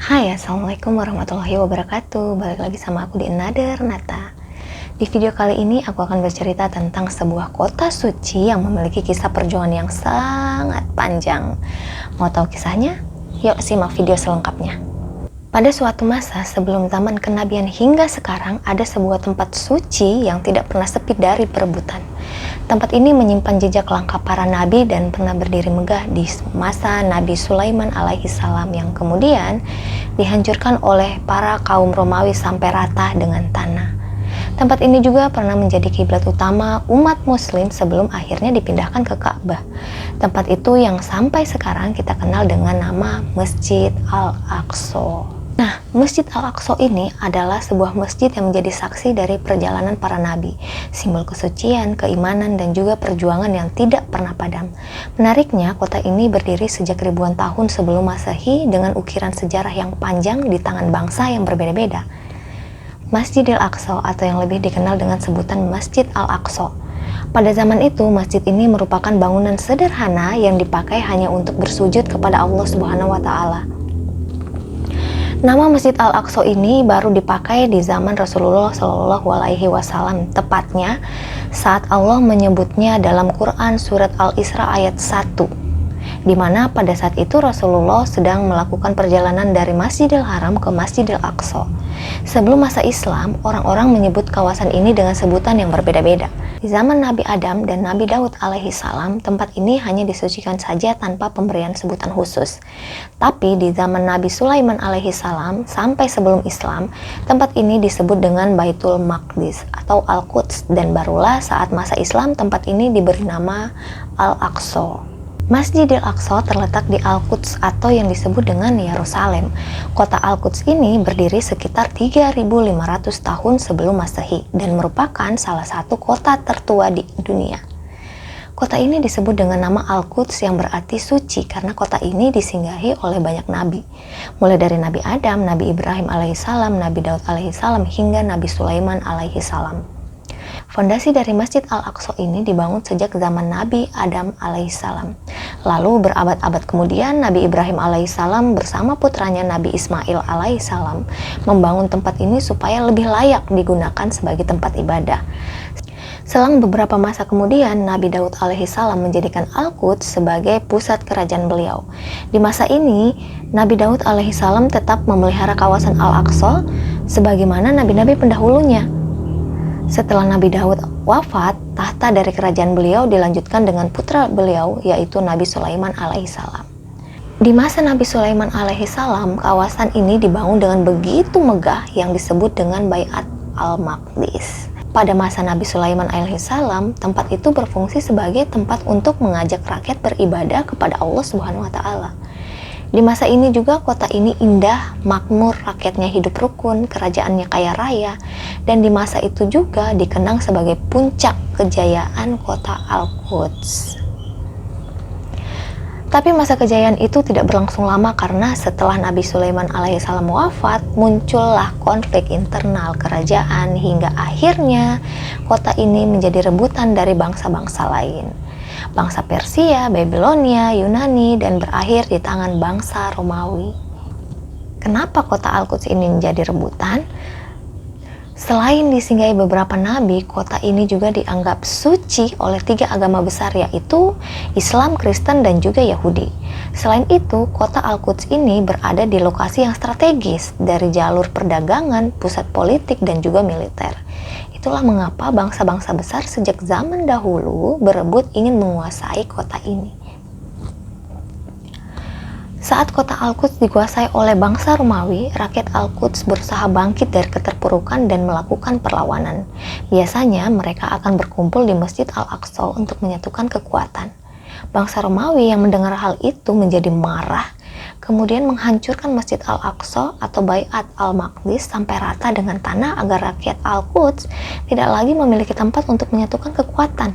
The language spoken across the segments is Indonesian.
Hai, Assalamualaikum warahmatullahi wabarakatuh. Balik lagi sama aku di Another Nata. Di video kali ini aku akan bercerita tentang sebuah kota suci yang memiliki kisah perjuangan yang sangat panjang. Mau tahu kisahnya? Yuk simak video selengkapnya. Pada suatu masa sebelum zaman kenabian hingga sekarang, ada sebuah tempat suci yang tidak pernah sepi dari perebutan. Tempat ini menyimpan jejak langkah para nabi dan pernah berdiri megah di masa Nabi Sulaiman alaihi salam yang kemudian dihancurkan oleh para kaum Romawi sampai rata dengan tanah. Tempat ini juga pernah menjadi kiblat utama umat muslim sebelum akhirnya dipindahkan ke Ka'bah. Tempat itu yang sampai sekarang kita kenal dengan nama Masjid Al-Aqsa. Nah, Masjid Al-Aqsa ini adalah sebuah masjid yang menjadi saksi dari perjalanan para nabi, simbol kesucian, keimanan, dan juga perjuangan yang tidak pernah padam. Menariknya, kota ini berdiri sejak ribuan tahun sebelum Masehi dengan ukiran sejarah yang panjang di tangan bangsa yang berbeda-beda. Masjidil Aqsa atau yang lebih dikenal dengan sebutan Masjid Al-Aqsa. Pada zaman itu, masjid ini merupakan bangunan sederhana yang dipakai hanya untuk bersujud kepada Allah Subhanahu wa Ta'ala. Nama Masjid Al-Aqsa ini baru dipakai di zaman Rasulullah Shallallahu Alaihi Wasallam, tepatnya saat Allah menyebutnya dalam Quran surat Al-Isra ayat 1, di mana pada saat itu Rasulullah sedang melakukan perjalanan dari Masjidil Haram ke Masjidil Aqsa. Sebelum masa Islam, orang-orang menyebut kawasan ini dengan sebutan yang berbeda-beda. Di zaman Nabi Adam dan Nabi Daud alaihi salam, tempat ini hanya disucikan saja tanpa pemberian sebutan khusus. Tapi di zaman Nabi Sulaiman alaihi salam sampai sebelum Islam, tempat ini disebut dengan Baitul Maqdis atau Al-Quds, dan barulah saat masa Islam tempat ini diberi nama Al-Aqsa. Masjidil Aqsa terletak di Al-Quds atau yang disebut dengan Yerusalem. Kota Al-Quds ini berdiri sekitar 3.500 tahun sebelum Masehi dan merupakan salah satu kota tertua di dunia. Kota ini disebut dengan nama Al-Quds yang berarti suci karena kota ini disinggahi oleh banyak nabi. Mulai dari Nabi Adam, Nabi Ibrahim alaihissalam, Nabi Daud alaihissalam hingga Nabi Sulaiman alaihissalam. Fondasi dari Masjid Al-Aqsa ini dibangun sejak zaman Nabi Adam alaihissalam. Lalu berabad-abad kemudian Nabi Ibrahim alaihissalam bersama putranya Nabi Ismail alaihissalam membangun tempat ini supaya lebih layak digunakan sebagai tempat ibadah. Selang beberapa masa kemudian Nabi Daud alaihissalam menjadikan Al-Quds sebagai pusat kerajaan beliau. Di masa ini Nabi Daud alaihissalam tetap memelihara kawasan Al-Aqsa sebagaimana nabi-nabi pendahulunya. Setelah Nabi Daud wafat, tahta dari kerajaan beliau dilanjutkan dengan putra beliau, yaitu Nabi Sulaiman alaihissalam. Di masa Nabi Sulaiman alaihissalam, kawasan ini dibangun dengan begitu megah yang disebut dengan Baiat Al-Maqdis. Pada masa Nabi Sulaiman alaihissalam, tempat itu berfungsi sebagai tempat untuk mengajak rakyat beribadah kepada Allah Subhanahu wa Ta'ala. Di masa ini juga kota ini indah, makmur, rakyatnya hidup rukun, kerajaannya kaya raya, dan di masa itu juga dikenang sebagai puncak kejayaan kota Al-Quds. Tapi masa kejayaan itu tidak berlangsung lama karena setelah Nabi Sulaiman alaihissalam wafat, muncullah konflik internal kerajaan hingga akhirnya kota ini menjadi rebutan dari bangsa-bangsa lain. Bangsa Persia, Babilonia, Yunani, dan berakhir di tangan bangsa Romawi. Kenapa kota Al-Quds ini menjadi rebutan? Selain disinggahi beberapa nabi, kota ini juga dianggap suci oleh 3 agama besar, yaitu Islam, Kristen, dan juga Yahudi. Selain itu, kota Al-Quds ini berada di lokasi yang strategis dari jalur perdagangan, pusat politik, dan juga militer. Itulah mengapa bangsa-bangsa besar sejak zaman dahulu berebut ingin menguasai kota ini. Saat kota Al-Quds dikuasai oleh bangsa Romawi, rakyat Al-Quds berusaha bangkit dari keterpurukan dan melakukan perlawanan. Biasanya mereka akan berkumpul di Masjid Al-Aqsa untuk menyatukan kekuatan. Bangsa Romawi yang mendengar hal itu menjadi marah, kemudian menghancurkan Masjid Al-Aqsa atau Baiat Al-Maqdis sampai rata dengan tanah agar rakyat Al-Quds tidak lagi memiliki tempat untuk menyatukan kekuatan.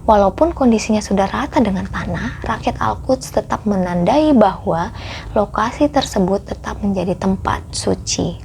Walaupun kondisinya sudah rata dengan tanah, rakyat Al-Quds tetap menandai bahwa lokasi tersebut tetap menjadi tempat suci.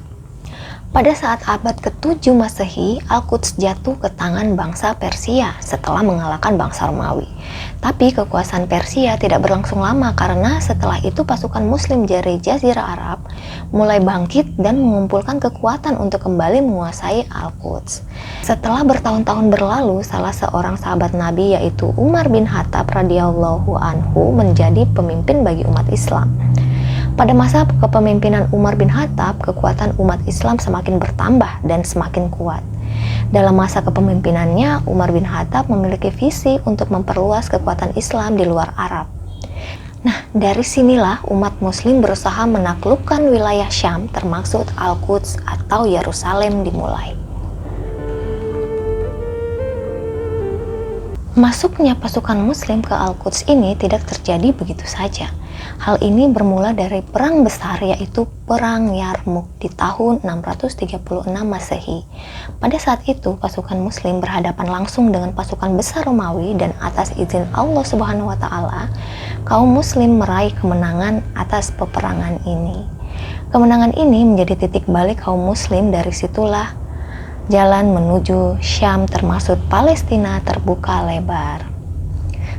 Pada saat abad ke-7 Masehi, Al-Quds jatuh ke tangan bangsa Persia setelah mengalahkan bangsa Romawi. Tapi kekuasaan Persia tidak berlangsung lama karena setelah itu pasukan Muslim dari Jazirah Arab mulai bangkit dan mengumpulkan kekuatan untuk kembali menguasai Al-Quds. Setelah bertahun-tahun berlalu, salah seorang sahabat Nabi yaitu Umar bin Khattab radhiyallahu anhu menjadi pemimpin bagi umat Islam. Pada masa kepemimpinan Umar bin Khattab, kekuatan umat Islam semakin bertambah dan semakin kuat. Dalam masa kepemimpinannya, Umar bin Khattab memiliki visi untuk memperluas kekuatan Islam di luar Arab. Nah, dari sinilah umat Muslim berusaha menaklukkan wilayah Syam, termasuk Al-Quds atau Yerusalem dimulai. Masuknya pasukan Muslim ke Al-Quds ini tidak terjadi begitu saja. Hal ini bermula dari perang besar, yaitu Perang Yarmuk di tahun 636 Masehi. Pada saat itu, pasukan Muslim berhadapan langsung dengan pasukan besar Romawi dan atas izin Allah Subhanahu wa Ta'ala, kaum Muslim meraih kemenangan atas peperangan ini. Kemenangan ini menjadi titik balik kaum Muslim. Dari situlah jalan menuju Syam termasuk Palestina terbuka lebar.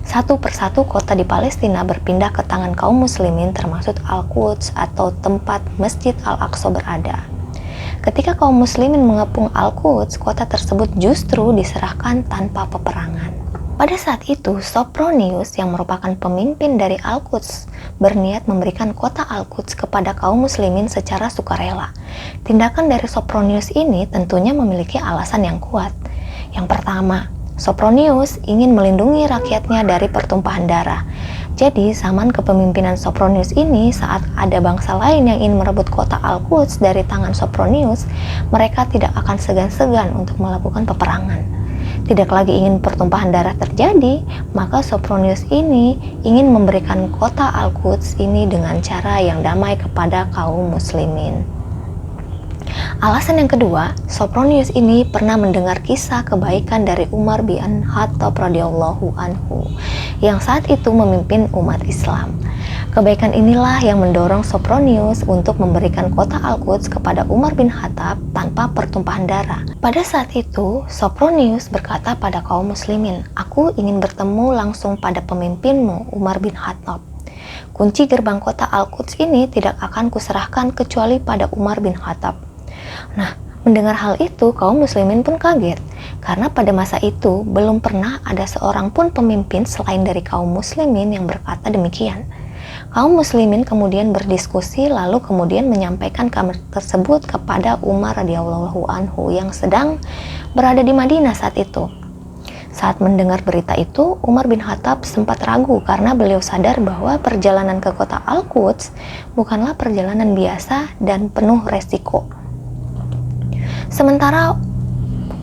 Satu persatu kota di Palestina berpindah ke tangan kaum muslimin termasuk Al-Quds atau tempat Masjid Al-Aqsa berada. Ketika kaum muslimin mengepung Al-Quds, kota tersebut justru diserahkan tanpa peperangan. Pada saat itu, Sopronius yang merupakan pemimpin dari Al-Quds berniat memberikan kota Al-Quds kepada kaum muslimin secara sukarela. Tindakan dari Sopronius ini tentunya memiliki alasan yang kuat. Yang pertama, Sopronius ingin melindungi rakyatnya dari pertumpahan darah. Jadi, zaman kepemimpinan Sopronius ini, saat ada bangsa lain yang ingin merebut kota Al-Quds dari tangan Sopronius, mereka tidak akan segan-segan untuk melakukan peperangan. Tidak lagi ingin pertumpahan darah terjadi, maka Sopronius ini ingin memberikan kota Al-Quds ini dengan cara yang damai kepada kaum muslimin. Alasan yang kedua, Sopronius ini pernah mendengar kisah kebaikan dari Umar bin Khattab radhiyallahu anhu yang saat itu memimpin umat Islam. Kebaikan inilah yang mendorong Sopronius untuk memberikan kota Al-Quds kepada Umar bin Khattab tanpa pertumpahan darah. Pada saat itu, Sopronius berkata pada kaum muslimin, "Aku ingin bertemu langsung pada pemimpinmu, Umar bin Khattab. Kunci gerbang kota Al-Quds ini tidak akan kuserahkan kecuali pada Umar bin Khattab." Nah, mendengar hal itu, kaum muslimin pun kaget, karena pada masa itu belum pernah ada seorang pun pemimpin selain dari kaum muslimin yang berkata demikian. Kaum muslimin kemudian berdiskusi, lalu kemudian menyampaikan kabar tersebut kepada Umar radhiyallahu anhu yang sedang berada di Madinah saat itu. Saat mendengar berita itu, Umar bin Khattab sempat ragu karena beliau sadar bahwa perjalanan ke kota Al-Quds bukanlah perjalanan biasa dan penuh resiko. Sementara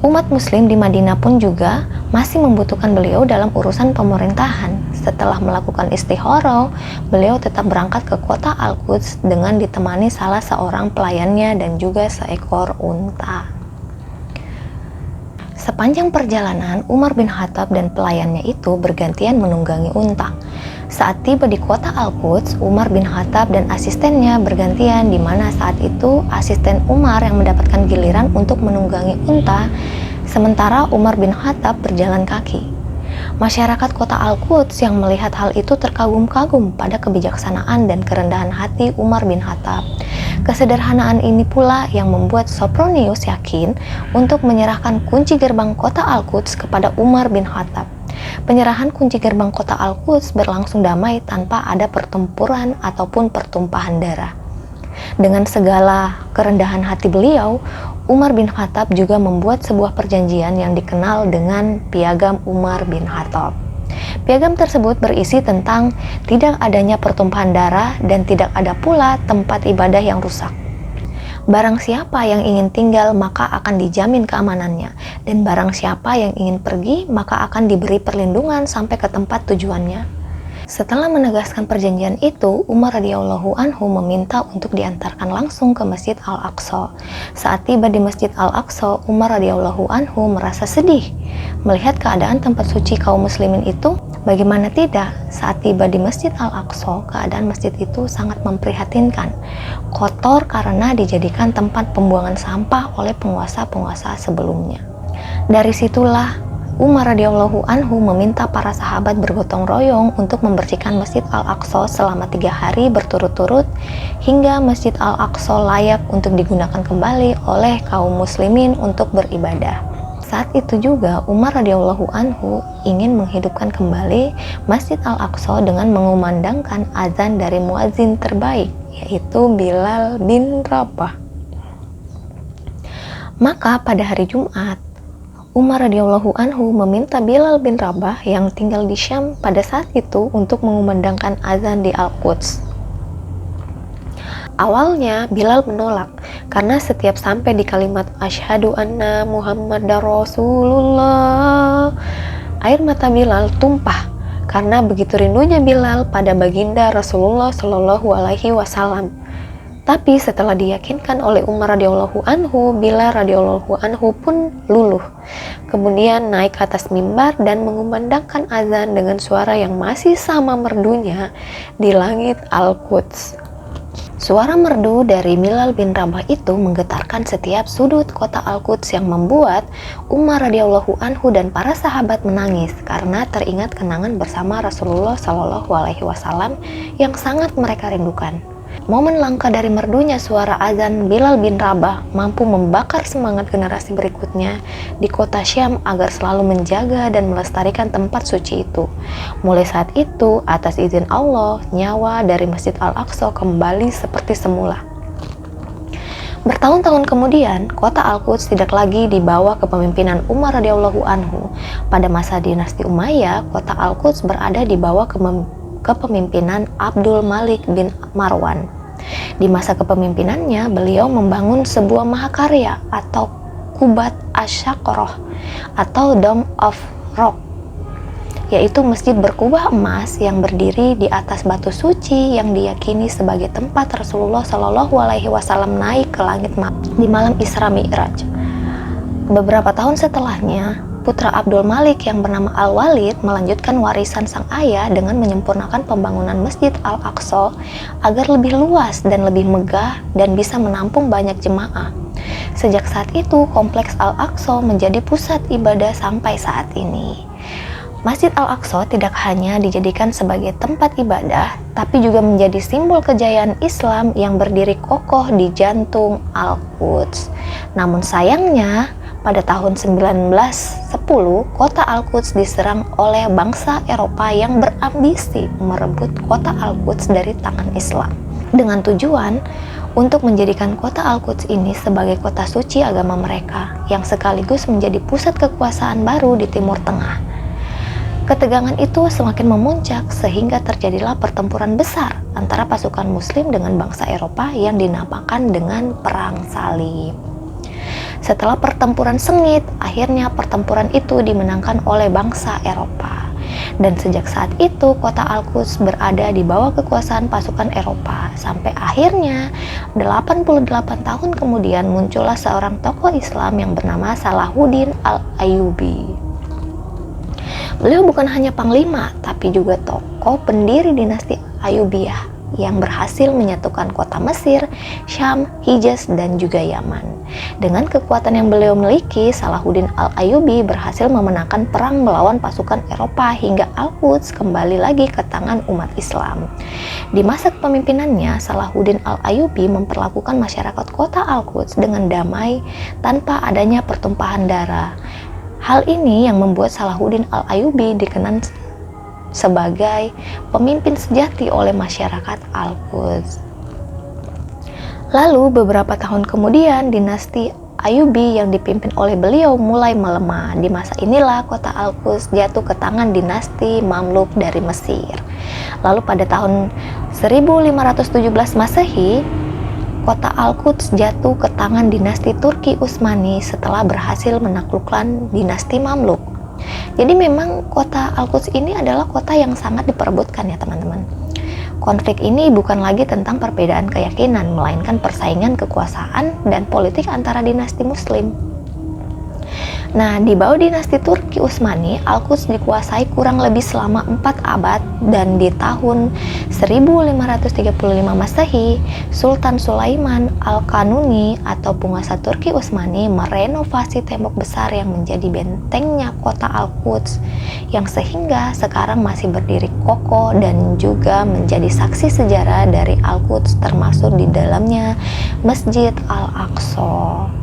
umat muslim di Madinah pun juga masih membutuhkan beliau dalam urusan pemerintahan. Setelah melakukan istikharah, beliau tetap berangkat ke kota Al-Quds dengan ditemani salah seorang pelayannya dan juga seekor unta. Sepanjang perjalanan, Umar bin Khattab dan pelayannya itu bergantian menunggangi unta. Saat tiba di kota Al-Quds, Umar bin Khattab dan asistennya bergantian, di mana saat itu asisten Umar yang mendapatkan giliran untuk menunggangi unta, sementara Umar bin Khattab berjalan kaki. Masyarakat kota Al-Quds yang melihat hal itu terkagum-kagum pada kebijaksanaan dan kerendahan hati Umar bin Khattab. Kesederhanaan ini pula yang membuat Sopronius yakin untuk menyerahkan kunci gerbang kota Al-Quds kepada Umar bin Khattab. Penyerahan kunci gerbang kota Al-Quds berlangsung damai tanpa ada pertempuran ataupun pertumpahan darah. Dengan segala kerendahan hati beliau, Umar bin Khattab juga membuat sebuah perjanjian yang dikenal dengan Piagam Umar bin Khattab. Piagam tersebut berisi tentang tidak adanya pertumpahan darah dan tidak ada pula tempat ibadah yang rusak. Barang siapa yang ingin tinggal maka akan dijamin keamanannya, dan barang siapa yang ingin pergi maka akan diberi perlindungan sampai ke tempat tujuannya. Setelah menegaskan perjanjian itu, Umar radhiyallahu anhu meminta untuk diantarkan langsung ke Masjid Al-Aqsa. Saat tiba di Masjid Al-Aqsa, Umar radhiyallahu anhu merasa sedih melihat keadaan tempat suci kaum muslimin itu Bagaimana tidak, saat tiba di Masjid Al-Aqsa, keadaan masjid itu sangat memprihatinkan. Kotor karena dijadikan tempat pembuangan sampah oleh penguasa-penguasa sebelumnya. Dari situlah Umar radhiyallahu anhu meminta para sahabat bergotong royong untuk membersihkan Masjid Al-Aqsa selama 3 hari berturut-turut hingga Masjid Al-Aqsa layak untuk digunakan kembali oleh kaum muslimin untuk beribadah. Saat itu juga Umar radhiyallahu anhu ingin menghidupkan kembali Masjid Al-Aqsa dengan mengumandangkan azan dari muazin terbaik, yaitu Bilal bin Rabah. Maka pada hari Jumat, Umar radhiyallahu anhu meminta Bilal bin Rabah yang tinggal di Syam pada saat itu untuk mengumandangkan azan di Al-Quds. Awalnya Bilal menolak karena setiap sampai di kalimat asyhadu anna Muhammadar Rasulullah, air mata Bilal tumpah karena begitu rindunya Bilal pada baginda Rasulullah Shallallahu Alaihi Wasallam. Tapi setelah diyakinkan oleh Umar radhiyallahu anhu, Bilal radhiyallahu anhu pun luluh. Kemudian naik ke atas mimbar dan mengumandangkan azan dengan suara yang masih sama merdunya di langit Al-Quds. Suara merdu dari Bilal bin Rabah itu menggetarkan setiap sudut kota Al-Quds yang membuat Umar radhiyallahu anhu dan para sahabat menangis karena teringat kenangan bersama Rasulullah Shallallahu Alaihi Wasallam yang sangat mereka rindukan. Momen langka dari merdunya suara azan Bilal bin Rabah mampu membakar semangat generasi berikutnya di kota Syam agar selalu menjaga dan melestarikan tempat suci itu. Mulai saat itu, atas izin Allah, nyawa dari Masjid Al-Aqsa kembali seperti semula. Bertahun-tahun kemudian, kota Al-Quds tidak lagi dibawa kepemimpinan Umar radhiyallahu anhu. Pada masa dinasti Umayyah, kota Al-Quds berada di bawah kepemimpinan Abdul Malik bin Marwan. Di masa kepemimpinannya, beliau membangun sebuah mahakarya atau Qubat Asy-Syaqqarah atau Dome of Rock, yaitu masjid berkubah emas yang berdiri di atas batu suci yang diyakini sebagai tempat Rasulullah Shallallahu Alaihi Wasallam naik ke langit di malam Isra Mi'raj. Beberapa tahun setelahnya, putra Abdul Malik yang bernama Al-Walid melanjutkan warisan sang ayah dengan menyempurnakan pembangunan Masjid Al-Aqsa agar lebih luas dan lebih megah dan bisa menampung banyak jemaah. Sejak saat itu, kompleks Al-Aqsa menjadi pusat ibadah sampai saat ini. Masjid Al-Aqsa tidak hanya dijadikan sebagai tempat ibadah, tapi juga menjadi simbol kejayaan Islam yang berdiri kokoh di jantung Al-Quds. Namun sayangnya, pada tahun 1910, kota Al-Quds diserang oleh bangsa Eropa yang berambisi merebut kota Al-Quds dari tangan Islam, dengan tujuan untuk menjadikan kota Al-Quds ini sebagai kota suci agama mereka, yang sekaligus menjadi pusat kekuasaan baru di Timur Tengah. Ketegangan itu semakin memuncak sehingga terjadilah pertempuran besar antara pasukan Muslim dengan bangsa Eropa yang dinamakan dengan Perang Salib. Setelah pertempuran sengit, akhirnya pertempuran itu dimenangkan oleh bangsa Eropa. Dan sejak saat itu, kota Al-Quds berada di bawah kekuasaan pasukan Eropa. Sampai akhirnya, 88 tahun kemudian muncullah seorang tokoh Islam yang bernama Salahuddin Al-Ayyubi. Beliau bukan hanya panglima, tapi juga tokoh pendiri dinasti Ayyubiyah yang berhasil menyatukan kota Mesir, Syam, Hijaz, dan juga Yaman. Dengan kekuatan yang beliau miliki, Salahuddin Al-Ayyubi berhasil memenangkan perang melawan pasukan Eropa hingga Al-Quds kembali lagi ke tangan umat Islam. Di masa kepemimpinannya, Salahuddin Al-Ayyubi memperlakukan masyarakat kota Al-Quds dengan damai tanpa adanya pertumpahan darah. Hal ini yang membuat Salahuddin Al-Ayyubi dikenal sebagai pemimpin sejati oleh masyarakat Al-Quds. Lalu beberapa tahun kemudian dinasti Ayyubi yang dipimpin oleh beliau mulai melemah. Di masa inilah kota Al-Quds jatuh ke tangan dinasti Mamluk dari Mesir. Lalu pada tahun 1517 Masehi, kota Al-Quds jatuh ke tangan dinasti Turki Utsmani setelah berhasil menaklukkan dinasti Mamluk. Jadi memang kota Al-Quds ini adalah kota yang sangat diperebutkan ya teman-teman. Konflik ini bukan lagi tentang perbedaan keyakinan, melainkan persaingan kekuasaan dan politik antara dinasti Muslim. Nah, di bawah dinasti Turki Utsmani, Al-Quds dikuasai kurang lebih selama 4 abad dan di tahun 1535 Masehi, Sultan Sulaiman Al-Kanuni atau penguasa Turki Utsmani merenovasi tembok besar yang menjadi bentengnya kota Al-Quds yang sehingga sekarang masih berdiri kokoh dan juga menjadi saksi sejarah dari Al-Quds termasuk di dalamnya Masjid Al-Aqsa.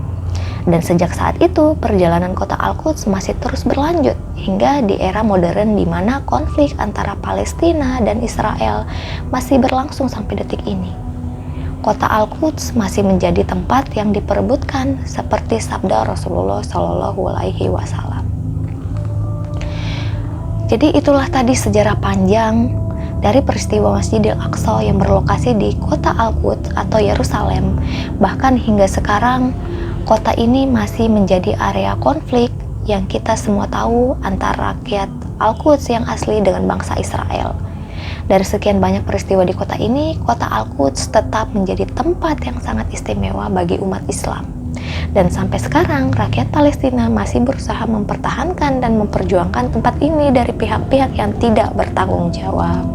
Dan sejak saat itu, perjalanan kota Al-Quds masih terus berlanjut hingga di era modern di mana konflik antara Palestina dan Israel masih berlangsung sampai detik ini. Kota Al-Quds masih menjadi tempat yang diperebutkan seperti sabda Rasulullah Shallallahu Alaihi Wasallam. Jadi itulah tadi sejarah panjang dari peristiwa Masjidil Aqsa yang berlokasi di kota Al-Quds atau Yerusalem. Bahkan hingga sekarang kota ini masih menjadi area konflik yang kita semua tahu antara rakyat Al-Quds yang asli dengan bangsa Israel. Dari sekian banyak peristiwa di kota ini, kota Al-Quds tetap menjadi tempat yang sangat istimewa bagi umat Islam. Dan sampai sekarang, rakyat Palestina masih berusaha mempertahankan dan memperjuangkan tempat ini dari pihak-pihak yang tidak bertanggung jawab.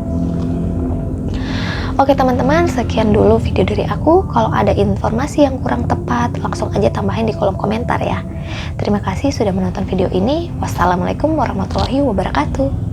Oke teman-teman, sekian dulu video dari aku. Kalau ada informasi yang kurang tepat, langsung aja tambahin di kolom komentar ya. Terima kasih sudah menonton video ini. Wassalamualaikum warahmatullahi wabarakatuh.